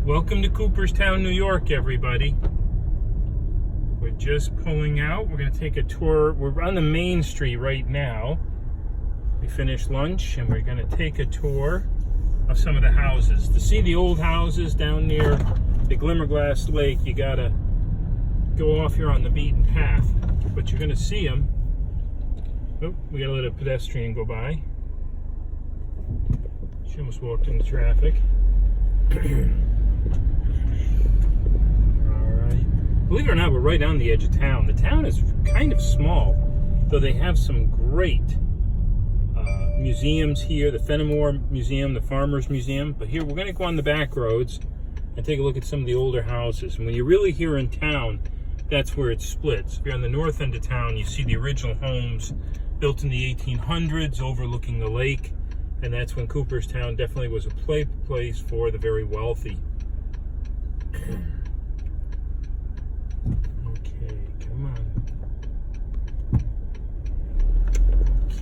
Welcome to Cooperstown, New York, everybody. We're just pulling out. We're going to take a tour. We're on the main street right now. We finished lunch and we're going to take a tour of some of the houses. To see the old houses down near the Glimmerglass Lake, you got to go off here on the beaten path. But you're going to see them. Oh, we got to let a pedestrian go by. She almost walked into traffic. Believe it or not, we're right on the edge of town. The town is kind of small, though they have some great museums here. The Fenimore Museum, the Farmers Museum. But here, we're going to go on the back roads and take a look at some of the older houses. And when you're really here in town, that's where it splits. If you're on the north end of town, you see the original homes built in the 1800s overlooking the lake. And that's when Cooperstown definitely was a place for the very wealthy.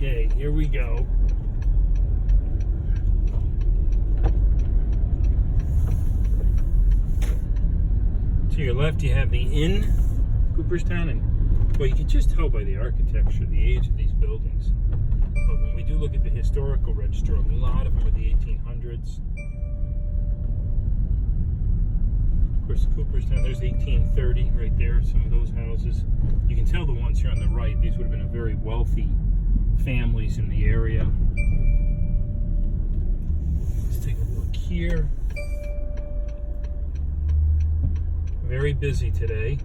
Okay, here we go. To your left, you have the Inn, Cooperstown, and well, you can just tell by the architecture, the age of these buildings. But when we do look at the historical register, a lot of them are the 1800s. Of course, Cooperstown, there's 1830 right there, some of those houses. You can tell the ones here on the right, these would have been a very wealthy families in the area. Let's take a look here. Very busy today.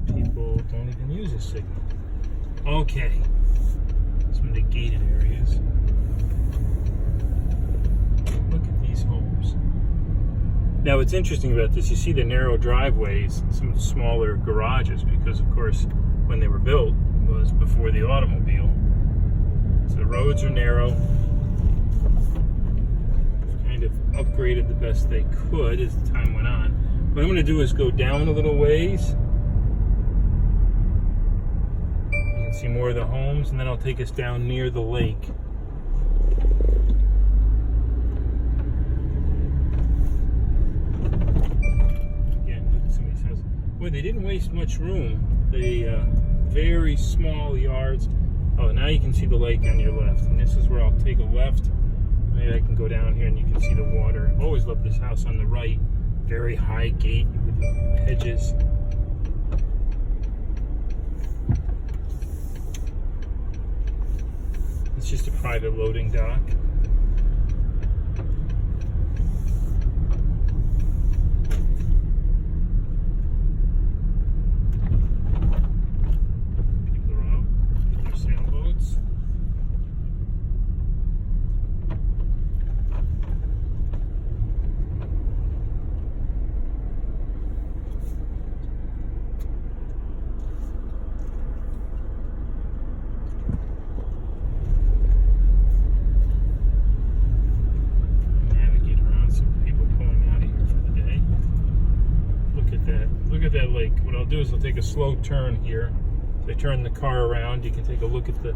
Some people don't even use a signal. Okay. Some of the gated areas. Homes. Now, what's interesting about this, you see the narrow driveways, some of the smaller garages, because of course, when they were built, it was before the automobile. So the roads are narrow. Kind of upgraded the best they could as the time went on. What I'm going to do is go down a little ways. You can see more of the homes, and then I'll take us down near the lake. Boy, they didn't waste much room. They very small yards. Oh, now you can see the lake on your left, and this is where I'll take a left. Maybe I can go down here and you can see the water. Always love this house on the right. Very high gate with the hedges. It's just a private loading dock. That lake. What I'll do is I'll take a slow turn here. So I turn the car around. You can take a look at the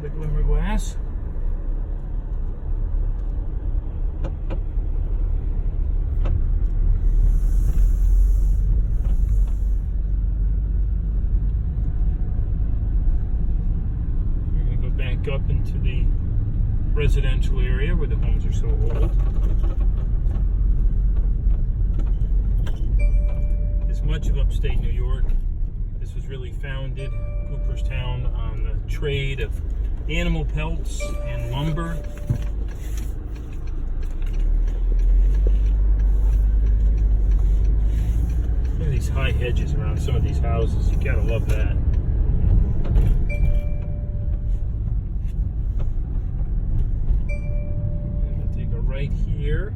Glimmerglass. We're going to go back up into the residential area where the homes are so old. Much of upstate New York, this was really founded, Cooperstown, on the trade of animal pelts and lumber. Look at these high hedges around some of these houses. You gotta love that. We'll take a right here.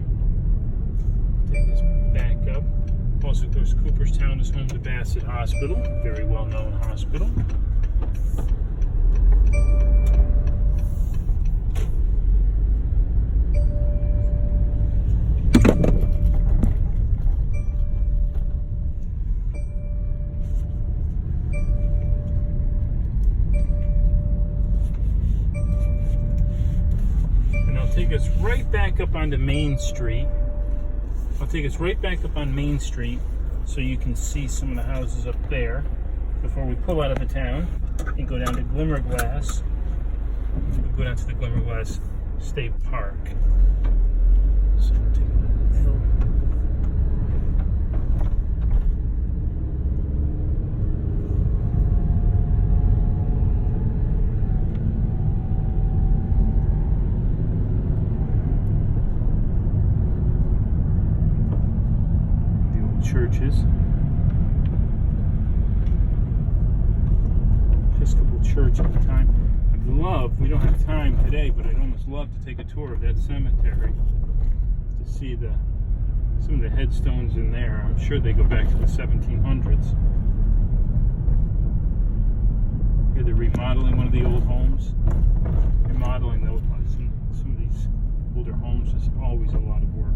Take this back up. Also, of course, Cooperstown is home to Bassett Hospital, a very well-known hospital. us right back up onto Main Street. I'll take us right back up on Main Street so you can see some of the houses up there before we pull out of the town and go down to Glimmerglass. We'll go down to the Glimmerglass State Park. So we'll take a hill. Churches. Episcopal Church at the time. I'd love, we don't have time today, but I'd almost love to take a tour of that cemetery to see some of the headstones in there. I'm sure they go back to the 1700s. Here they're remodeling one of the old homes. Remodeling some of these older homes is always a lot of work.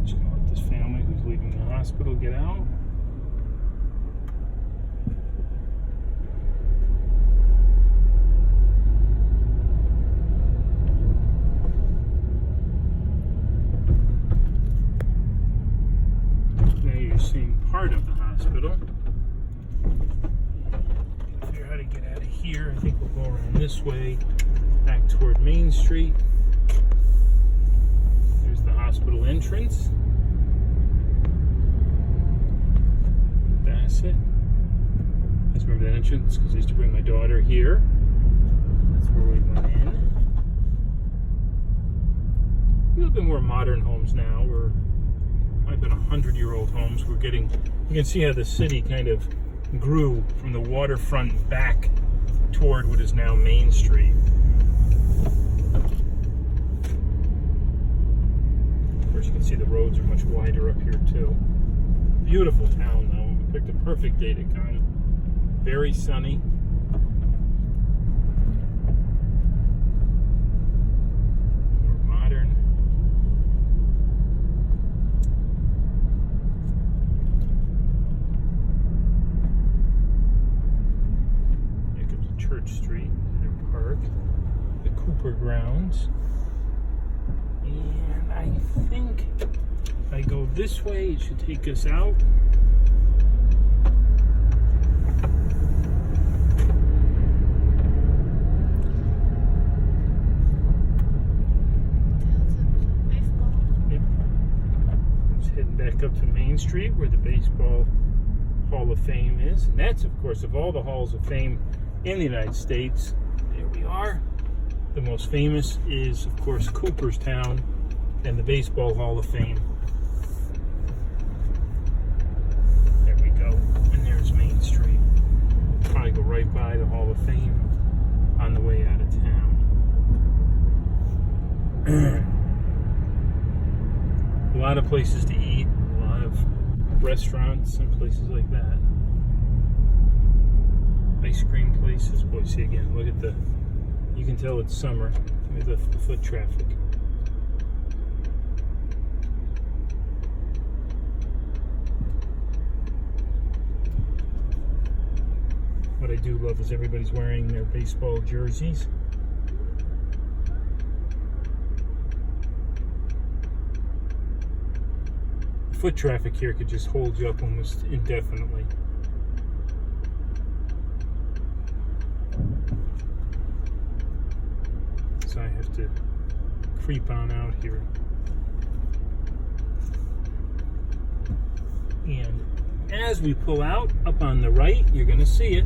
Just gonna let this family who's leaving the hospital get out. Now you're seeing part of the hospital. Figure out how to get out of here. I think we'll go around this way, back toward Main Street. There's the hospital entrance. Bassett. I just remember that entrance because I used to bring my daughter here. That's where we went in. A little bit more modern homes now. We're probably been 100-year-old homes. We're getting, you can see how the city kind of grew from the waterfront back toward what is now Main Street. Of course, you can see the roads are much wider up here too. Beautiful town though. We picked a perfect day to come. Very sunny. More modern. Here comes Church Street, their park, the Cooper grounds. And I think if I go this way, it should take us out. Yep. Just heading back up to Main Street where the Baseball Hall of Fame is. And that's, of course, of all the halls of fame in the United States, there we are. The most famous is, of course, Cooperstown and the Baseball Hall of Fame. There we go. And there's Main Street. Probably go right by the Hall of Fame on the way out of town. A lot of places to eat, a lot of restaurants and places like that. Ice cream places. Boy, see again, look at you can tell it's summer with the foot traffic. What I do love is everybody's wearing their baseball jerseys. Foot traffic here could just hold you up almost indefinitely. So I have to creep on out here. And as we pull out, up on the right, you're going to see it.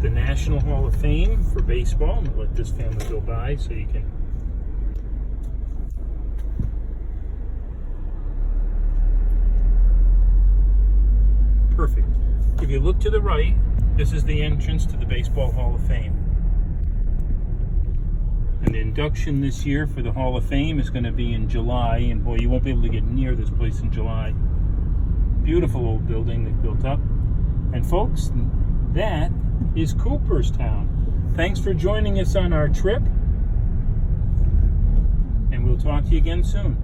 The National Hall of Fame for baseball. I'm going to let this family go by so you can. Perfect. If you look to the right, this is the entrance to the Baseball Hall of Fame. And the induction this year for the Hall of Fame is going to be in July. And boy, you won't be able to get near this place in July. Beautiful old building they built up. And folks, that is Cooperstown. Thanks for joining us on our trip. And we'll talk to you again soon.